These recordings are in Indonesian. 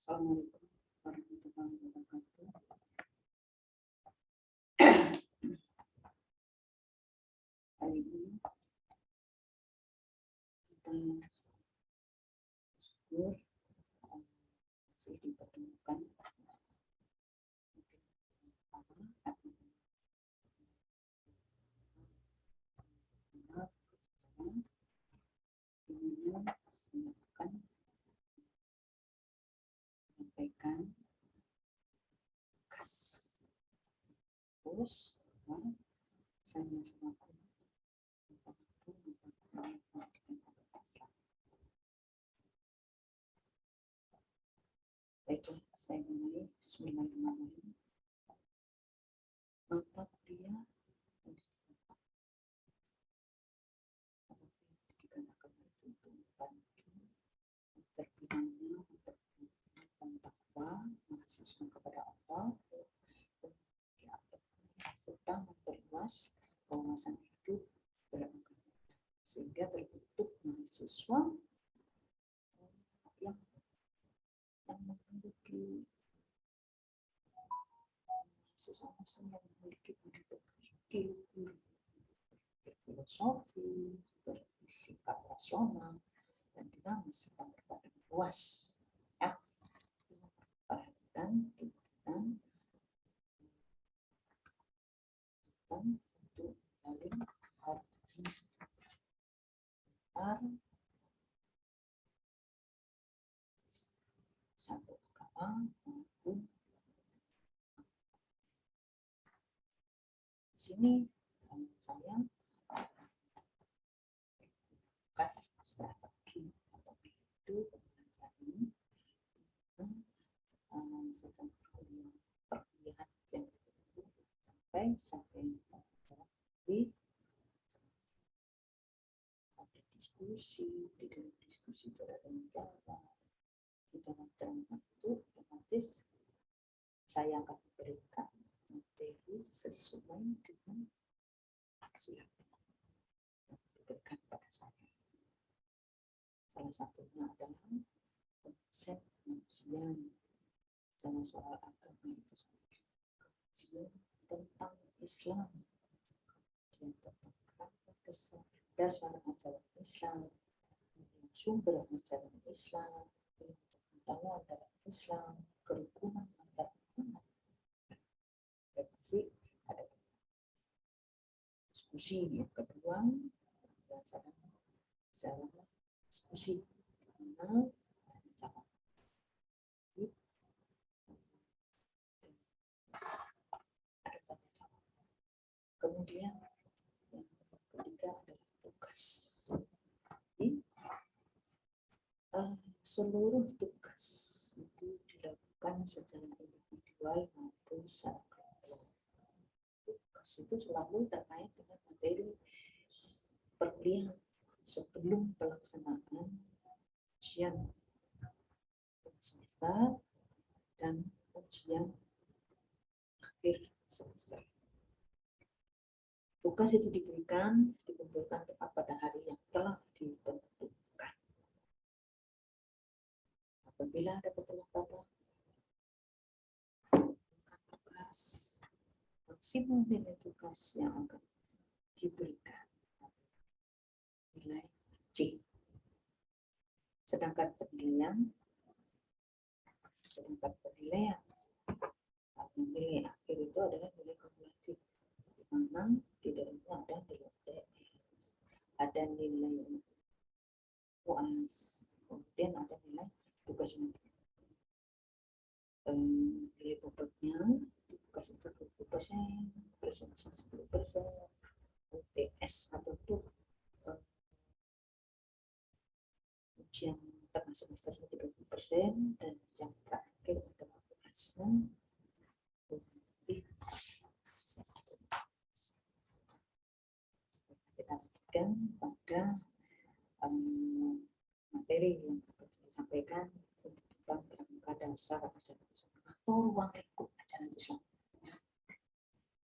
Assalamualaikum warahmatullahi wabarakatuh. Hari ini kita syukur masih dipertemukan akan menyampaikan kasus saya selaku baiklah, saya mulai. Bismillahirrahmanirrahim. Mata kuliah dikarenakan itu membantu terbinanya memperkenalkan takwa mahasiswa kepada Allah serta memperluas wawasan hidup beragama sehingga terbentuk mahasiswa yang memiliki mahasiswa yang memiliki budi pekerti, berfilosofi, bersikap rasional dan dinamis serta berbadan luas. Ya, perhatikan tentang untuk saling harmoni antar satu agama maupun di sini saya bukan strategi atau metode pembelajaran secara perkuliahan yang sampai ada diskusi, di dalam diskusi itu ada tanya jawab, di dalam ceramah itu otomatis saya akan memberikan materi sesuai dengan siapa yang diberikan pada saya. Salah satunya adalah konsep manusia, jangan soal agama itu sendiri, kemudian tentang Islam, kemudian tentang dasar ajaran Islam, sumber ajaran Islam, pengetahuan dalam Islam, kerukunan antar umat. Masih ada diskusi yang kedua, pembelajaran secara diskusi di mana cara ada tanya jawab. Kemudian yang ketiga adalah tugas. Jadi, seluruh tugas itu dilakukan secara individual maupun secara kelompok. Tugas itu selalu terkait dengan materi perkuliahan sebelum pelaksanaan ujian semester dan ujian akhir semester. Tugas itu dikumpulkan tepat pada hari yang telah ditentukan. Apabila ada keterlambatan, tugas maksimum nilai tugas yang akan diberikan nilai C. Sedangkan penilaian nilai akhir itu adalah nilai kumulatif, di mana di dalamnya ada nilai TS, ada nilai UAS, kemudian ada nilai tugas mandiri. Nilai bobotnya tugas itu 20%, presentasi 10%, UTS atau ujian tengah semester 30%, dan yang terakhir adalah UAS-nya kita berikan pada materi yang akan disampaikan tentang kerangka dasar ajaran Islam atau ruang lingkup ajaran Islam.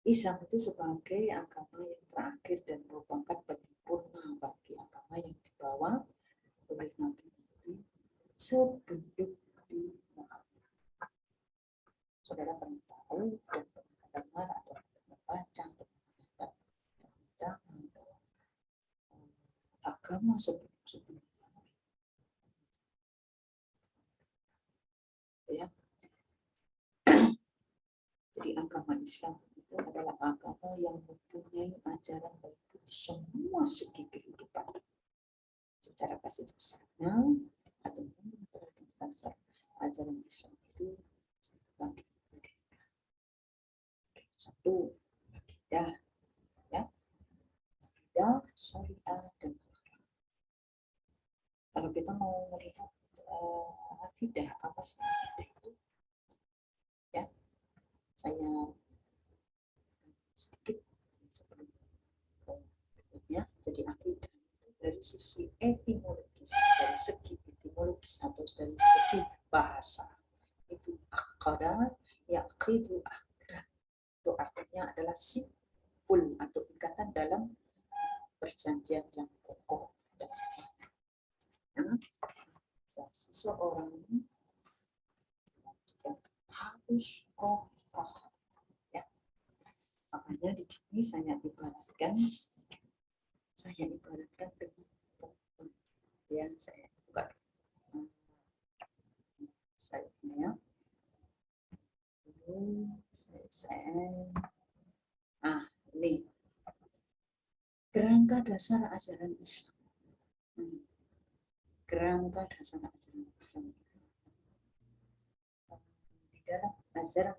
Islam itu sebagai agama yang terakhir dan merupakan penyempurna bagi agama yang dibawa oleh Nabi sebelum di Muhammad. agama sebelum-sebelumnya. Ya. Jadi agama Islam itu adalah agama yang mempunyai ajaran bagi semua segi kehidupan. Secara kasih besarnya atau dasar ajaran Islam itu bagi satu akidah, ya, akidah, syariah dan akhlak. Kalau kita mau melihat akidah apa sih akidah itu, ya, saya sedikit sebelum berikutnya. Jadi akidah itu dari sisi etimologis, dari segi etimologis atau dari segi bahasa itu akada, yaqidu, akda itu artinya adalah simpul atau ikatan dalam perjanjian yang kokoh dan seseorang yang harus kokoh, ya. Makanya di sini saya ibaratkan dengan pohon, ya. Saya buka saya ini kerangka dasar ajaran Islam. Kerangka dasar ajaran Islam di dalam ajaran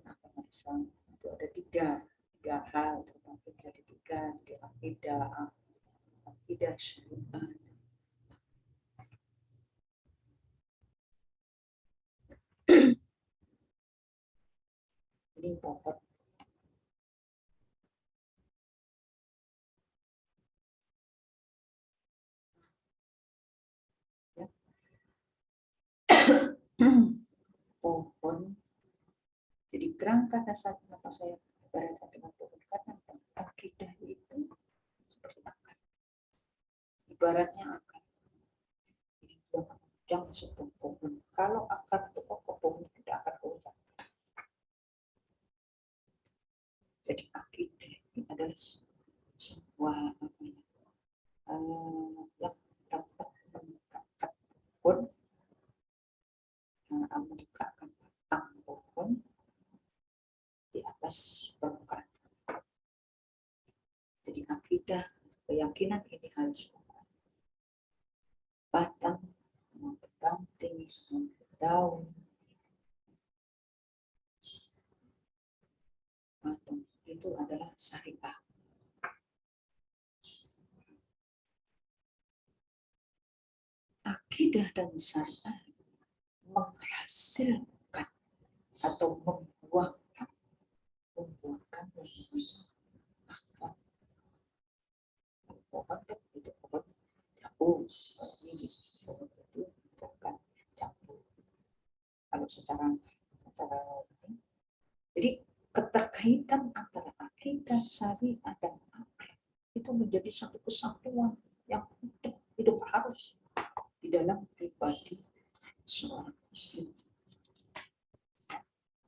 agama Islam itu ada tiga hal terbagi menjadi tiga, jadi akidah syariah. Ini pokok pohon. Jadi kerangka dasar kenapa saya ibaratkan dengan pohon, karena akidah itu seperti akar, ibaratnya akar. Jadi dia menunjang sebuah pohon. Kalau akar itu kokoh, pohon tidak akan goyah. Jadi akidah ini adalah sebuah yang dapat menegakkan pohon, menegakkan batang pohon di atas permukaan. Jadi akidah, keyakinan ini harus batang, ranting, daun, batang itu adalah syariah. Akidah dan syariah menghasilkan atau membuahkan akhlak. Pohon kan itu pohon jambu, ini pohon itu bukan jambu. Kalau secara ini, jadi keterkaitan antara akidah, syariah dan akhlak itu menjadi satu kesatuan yang hidup harus di dalam pribadi seorang muslim.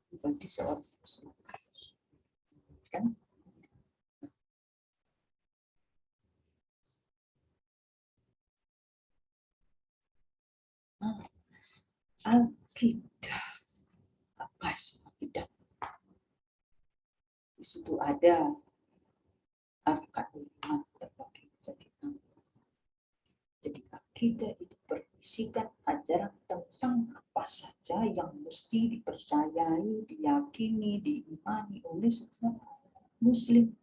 Pribadi seorang muslim. Kan? Akidah. Apa sih akidah? Di situ ada arkan iman terbagi menjadi 6. Jadi akidah itu berisikan ajaran tentang apa saja yang mesti dipercayai, diyakini, diimani oleh setiap muslim.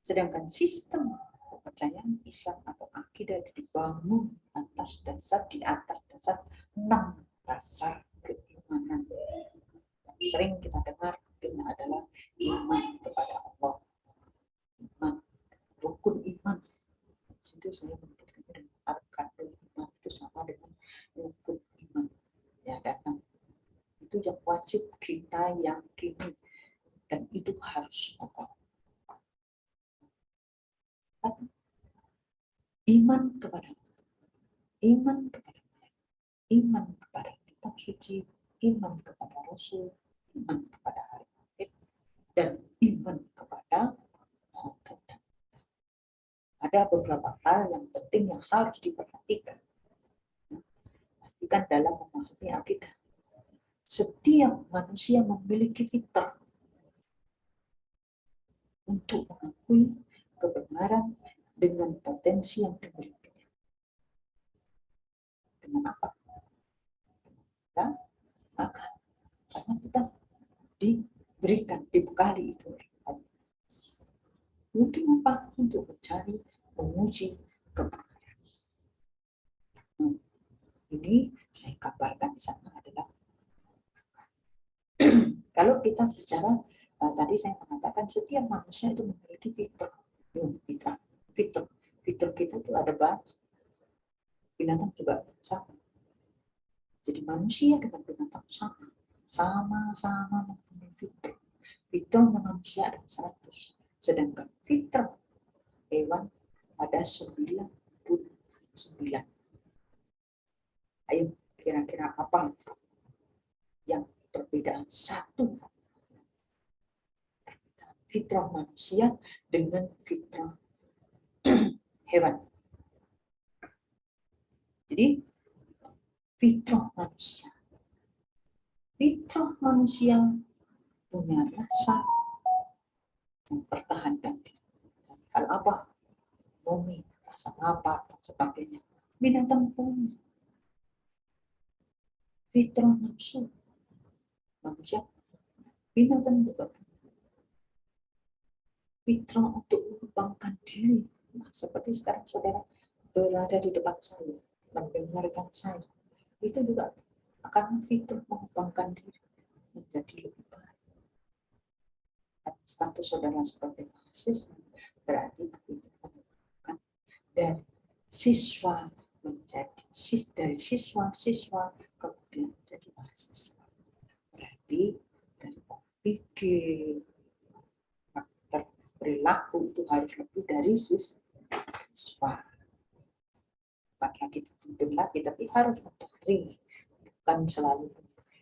Sedangkan sistem kepercayaan Islam atau akidah itu dibangun di atas dasar 6 dasar keimanan. Sering kita dengar ini adalah iman kepada Allah, iman, rukun iman. Situ saya menyebutkan dengan arkanul iman itu sama dengan rukun iman. Ya, dan itu yang wajib kita yakini dan itu harus pokok. Iman kepada iman kepada kitab suci, iman kepada Rasul, iman kepada hari akhir, dan iman kepada khotam. ada beberapa hal yang penting yang harus diperhatikan. Pastikan dalam memahami akidah. Setiap manusia memiliki fitrah untuk mengakui kebenaran dengan potensi yang dimilikinya. Dengan apa? Kita akan, karena kita diberikan, dibekali itu. Untuk apa? Untuk mencari, menguji kebenaran. Ini saya kabarkan di sana adalah kalau kita bicara tadi saya mengatakan setiap manusia itu memiliki fitrah. Fitrah kita itu ada banyak. Binatang juga sama. Jadi manusia dengan binatang sama-sama mempunyai fitrah. Fitrah manusia ada 100. Sedangkan fitrah hewan ada 99. Ayo, kira-kira apa yang perbedaan satu fitrah manusia dengan fitrah hewan? Jadi fitrah manusia punya rasa mempertahankan hal apa? Bumi, rasa apa dan sebagainya. Binatang punya fitrah nafsu. Manusia, binatang juga fitrah untuk mengembangkan diri. Nah, seperti sekarang saudara berada di depan saya, mendengarkan saya, itu juga akan fitrah mengembangkan diri menjadi lebih baik. Status saudara sebagai mahasiswa berarti mengembangkan dari siswa menjadi dari siswa kemudian menjadi mahasiswa. Berarti dari pikir, karakter, perilaku itu harus lebih dari siswa. Bukan lagi dituntut lagi, tapi harus mencari, bukan selalu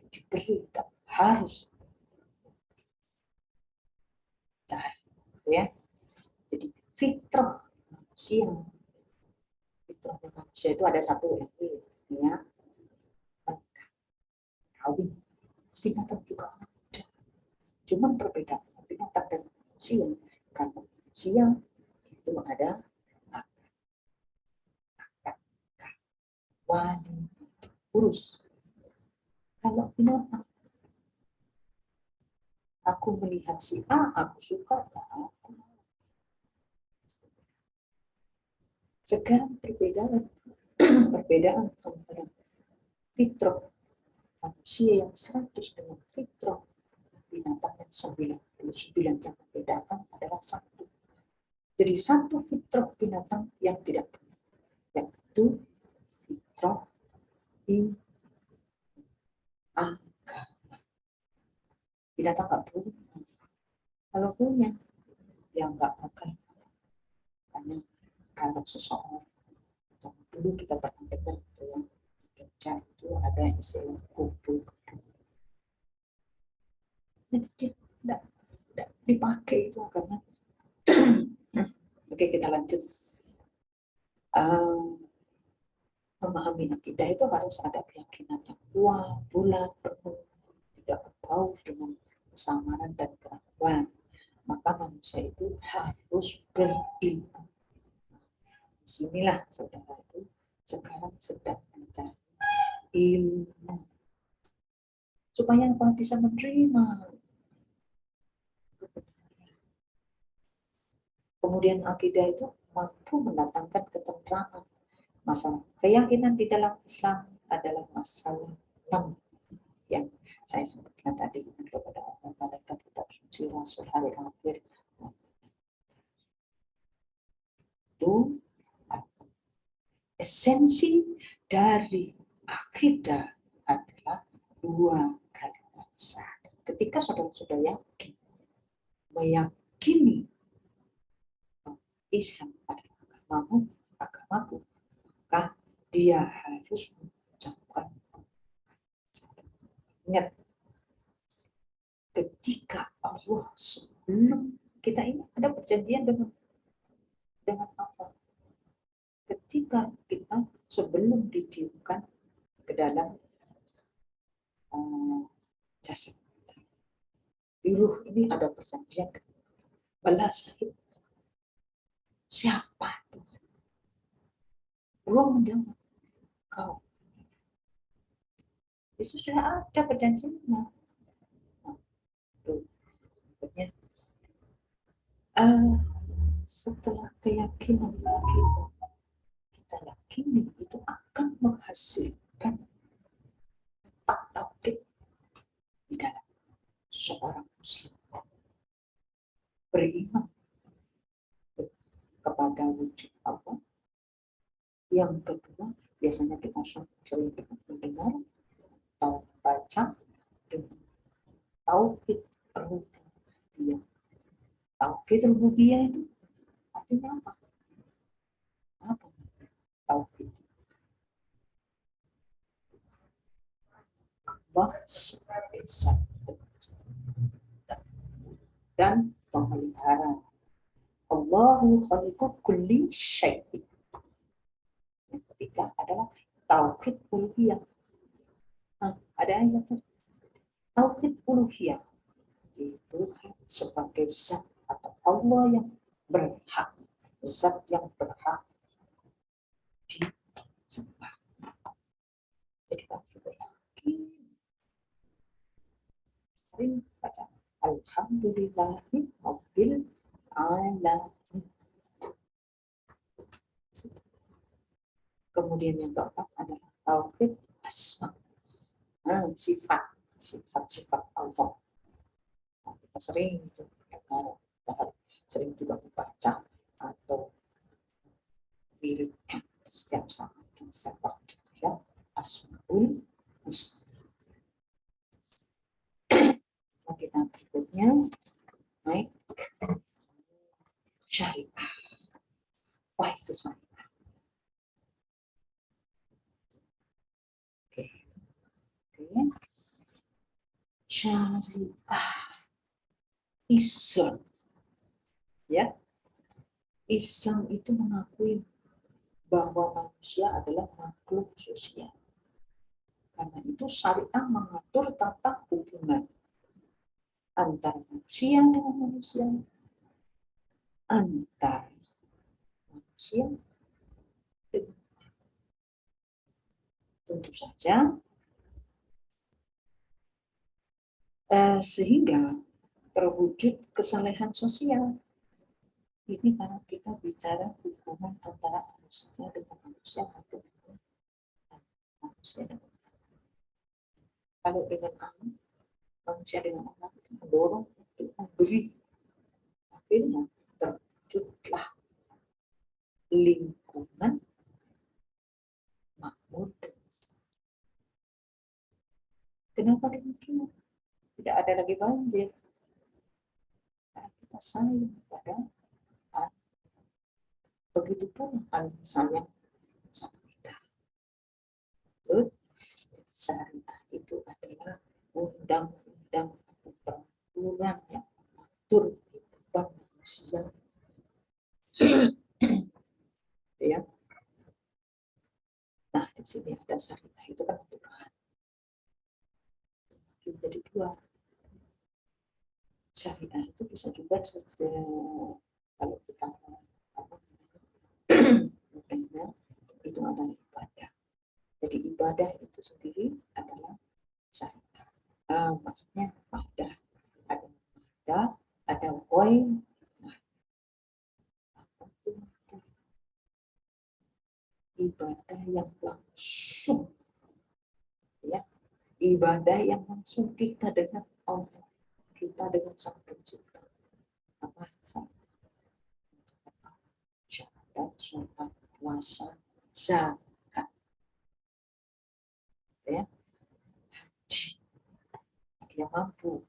diberi, tapi harus cari, ya. Jadi fitrah manusia itu ada satu lagi, ya, kawin. Binatang juga ada. Cuman perbedaan binatang dan manusia, karena manusia itu ada wanita urus. Kalau binatang, aku melihat si A, aku suka, aku. Sekarang perbedaan antara fitrah manusia yang 100 dengan fitrah binatang yang 99 yang membedakan adalah satu. Jadi satu fitrah binatang yang tidak punya, yaitu fitrah agama. Binatang nggak punya. Kalau punya, ya nggak akan. Karena kalau seseorang, dulu kita pernah dengar itu yang Jogja itu ada istilah kupu-kupu. Jadi dia tidak dipakai itu karena oke, kita lanjut. Memahami akidah itu harus ada keyakinan yang kuat, bulat, penuh, tidak berbau dengan kesamaran dan keraguan. Maka manusia itu harus berilmu. Disinilah saudara itu sekarang sedang mencari ilmu supaya apa bisa menerima. Kemudian akidah itu mampu mendatangkan ketentraman. Masalah keyakinan di dalam Islam adalah masalah 6 yang saya sebutkan tadi, kepada Allah, malaikat, kitab suci, rasul, hari akhir. Itu esensi dari akidah adalah 2 kalimat syahadat. Ketika saudara-saudara meyakini Islam adalah agamaku, maka dia harus mengucapkan. Ingat, ketika Allah sebelum kita ini ada perjanjian dengan dengan apa? Ketika kita sebelum ditiupkan ke dalam jasad, di ruh ini ada perjanjian balas sakit. Siapa? Ruh menjawab, kau. Itu sudah ada perjanjiannya. Nah, setelah keyakinan kita yakini itu akan menghasilkan empat tauhid di dalam seorang muslim. Beriman kepada wujud Allah. Yang kedua, biasanya kita sering mendengar atau baca dengan tauhid rububiyah. Tauhid rububiyah itu artinya apa? Apa tauhid? Allah sebagai zat dan pemelihara. Allahu khaliqu kulli syai'in. Yang ketiga adalah tauhid uluhiyah. Nah, ada ayat tauhid uluhiyah, yaitu sebagai zat atau Allah yang berhak, zat yang berhak disembah. Jadi kita sudah yakin, sering baca Alhamdulillahi Rabbil Alamin. Kemudian yang keempat adalah tauhid asma, sifat Allah. Nah, kita sering juga membaca atau wiridkan setiap saat, setiap waktu, ya, Asmaul Husna. Nah, kita berikutnya naik syariah. Wah, itu syariah. Oke. Syariah Islam, ya. Islam itu mengakui bahwa manusia adalah makhluk sosial. Karena itu syariah mengatur tata hubungan antar manusia dengan manusia, antar manusia dengan, tentu saja sehingga terwujud kesalehan sosial. Ini karena kita bicara hubungan antara manusia dengan manusia atau manusia dengan manusia. Kalau dengan anak, manusia dengan anak itu mendorong untuk memberi. Akhirnya terwujudlah lingkungan makmur. Kenapa demikian? Tidak ada lagi banjir. Karena kita sayang pada anak. Begitu pun hal sayang sama kita. Syariah itu adalah undang-undang atau peraturan yang mengatur kehidupan manusia. Ya. Nah, di sini ada syariah itu kan aturan. Jadi dua. Syariah itu bisa juga kalau kita itu adalah ibadah. Jadi ibadah itu sendiri adalah syariah. Maksudnya ada poin. Ibadah yang langsung, ya, ibadah yang langsung kita dengan Allah, kita dengan Sang Pencipta. Apa? Syahadat, sholat, puasa, zakat, ya, haji, dia mampu.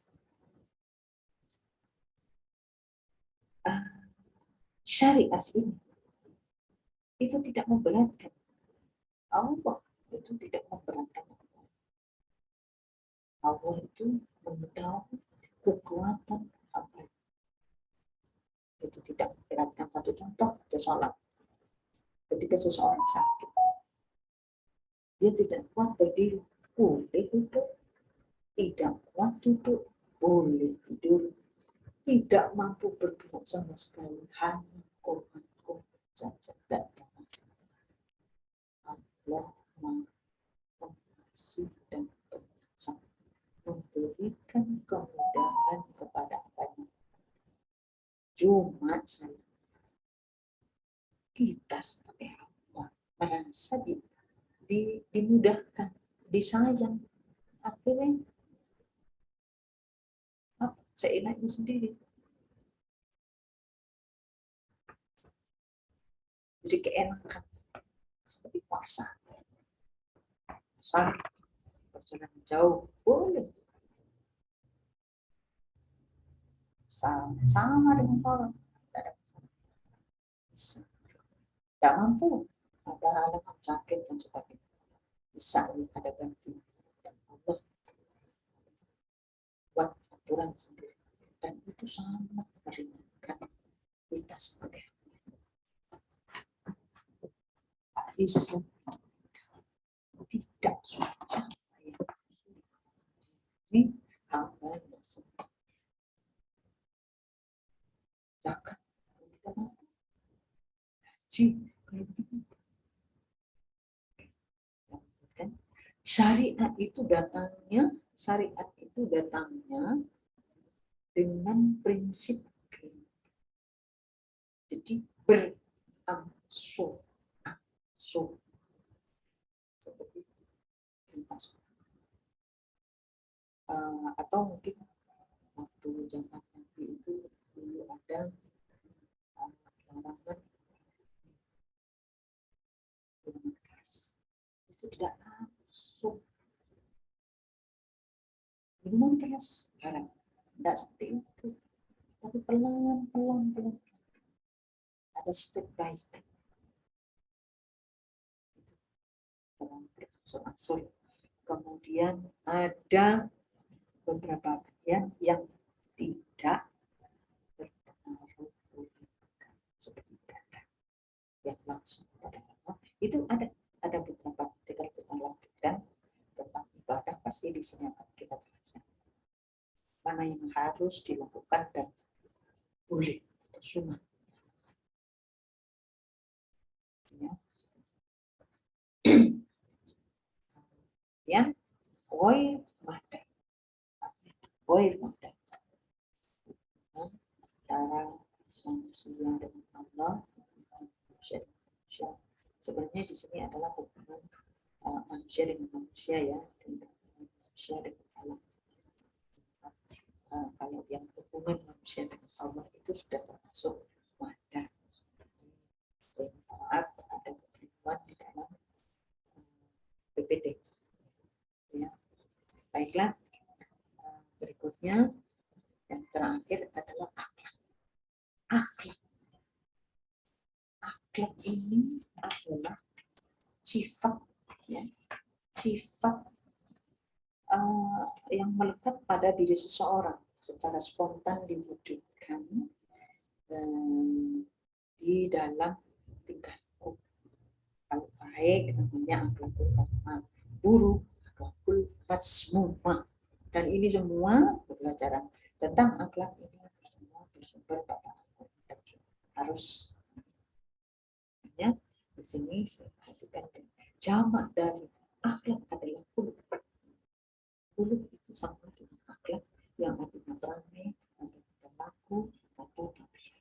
Syariat ini itu tidak memberatkan Allah, itu tidak memberatkan Allah. Allah itu mengetahui kekuatan apa. Jadi tidak memberatkan. Satu contoh, sholat. Ketika seseorang sakit, dia tidak kuat berdiri, boleh duduk. Tidak kuat duduk, boleh tidur. Tidak mampu bergerak sama sekali, hanya komat saja, tidak ada masalah. Allah mengasihi dan bersama, memberikan kemudahan kepada hamba. Cuma kita sebagai hamba merasa dimudahkan, disayang, akhirnya seenaknya sendiri. Jadi keenakan seperti puasa, perjalanan jauh boleh, sama dengan orang, tidak ada masalah. Bisa. Tidak mampu, ada halangan sakit dan sebagainya, bisa ada ganti, dan Allah buat aturan sendiri, dan itu sangat meringankan kita sebagai Islam. Tidak susah ini hamba sendiri. Zakat kita mampu, haji kalau kita mampu. Syariat itu datangnya dengan prinsip jadi berangsur seperti atau mungkin waktu zaman Nabi itu dulu ada larangan minuman keras, itu tidak langsung minuman keras haram, tidak seperti itu, tapi pelan ada step by step. Berangsur-angsur. Kemudian ada beberapa bagian yang tidak berpengaruh seperti ibadah yang langsung pada Allah. Itu ada beberapa ketika kita lanjutkan tentang ibadah, pasti di sini akan kita jelaskan mana yang harus dilakukan dan boleh atau sunnah. Ya. Yang ghair mahdan antara manusia dengan Allah, manusia. Sebenarnya di sini adalah hubungan manusia dengan manusia, ya, dengan manusia dengan Allah. Kalau yang hubungan manusia dengan Allah itu sudah termasuk mahdan. Maaf, ada ketentuan di dalam PPT. Ya. Baiklah, berikutnya yang terakhir adalah akhlak. Akhlak ini adalah sifat, ya, sifat yang melekat pada diri seseorang secara spontan diwujudkan di dalam tingkah laku. Kalau baik namanya akhlakul karimah, buruk akhlakul mazmumah. Dan ini semua pelajaran tentang akhlak ini semua bersumber pada Al-Quran. Harus ya, di sini saya perhatikan jamak dari akhlak adalah khuluq. Khuluq itu sama dengan akhlak yang artinya perangai, artinya perilaku atau tabiat.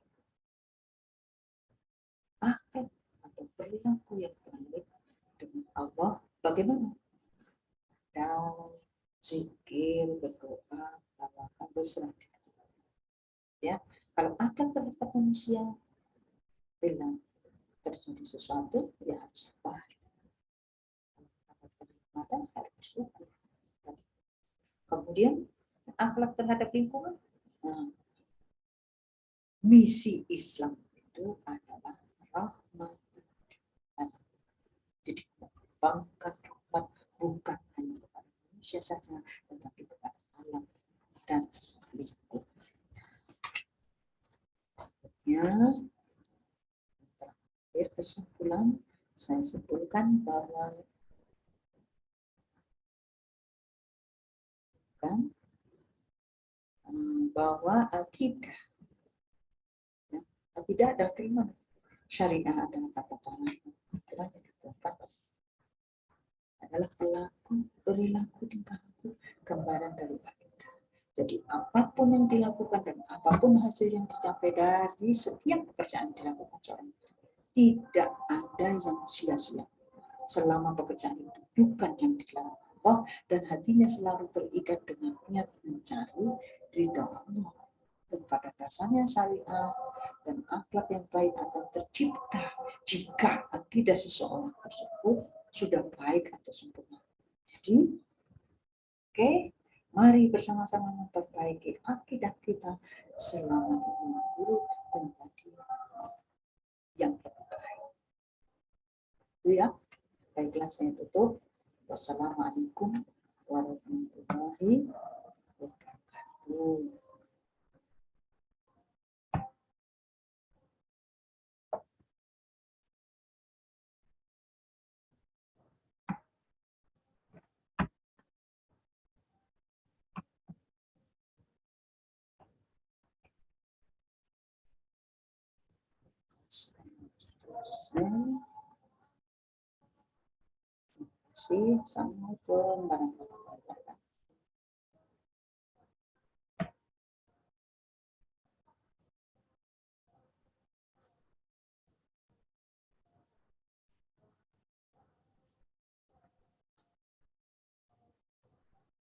Akhlak atau perilaku yang baik dengan Allah bagaimana? Dan zikir, berdoa, tawakkal, berserah. Ya, kalau akhlak terhadap manusia, bila terjadi sesuatu, ya harus sabar. Kenikmatan harus bersyukur. Kemudian akhlak terhadap lingkungan. Nah, misi Islam itu adalah rahmat. Jadi mengembangkan rahmat bukan hanya kepada manusia saja, tetapi kepada alam dan lingkungan. Ya, terakhir kesimpulan, saya simpulkan bahwa akidah, ya, akidah adalah keimanan. Syariah adalah tata cara aturan yang ditetapkan adalah perilaku tingkah laku gambaran dari akidah. Jadi apapun yang dilakukan dan apapun hasil yang dicapai dari setiap pekerjaan yang dilakukan seorang itu, tidak ada yang sia-sia selama pekerjaan itu bukan yang dilarang Allah dan hatinya selalu terikat dengan niat mencari ridha Allah. Dan pada dasarnya syariah dan akhlak yang baik akan tercipta jika akidah seseorang tersebut sudah baik atau sempurna. Jadi, mari bersama-sama memperbaiki akidah kita selama di guru menjadi yang lebih baik. Itu ya. Baiklah, saya tutup. Wassalamualaikum warahmatullahi wabarakatuh. Terima kasih. Assalamualaikum warahmatullahi wabarakatuh.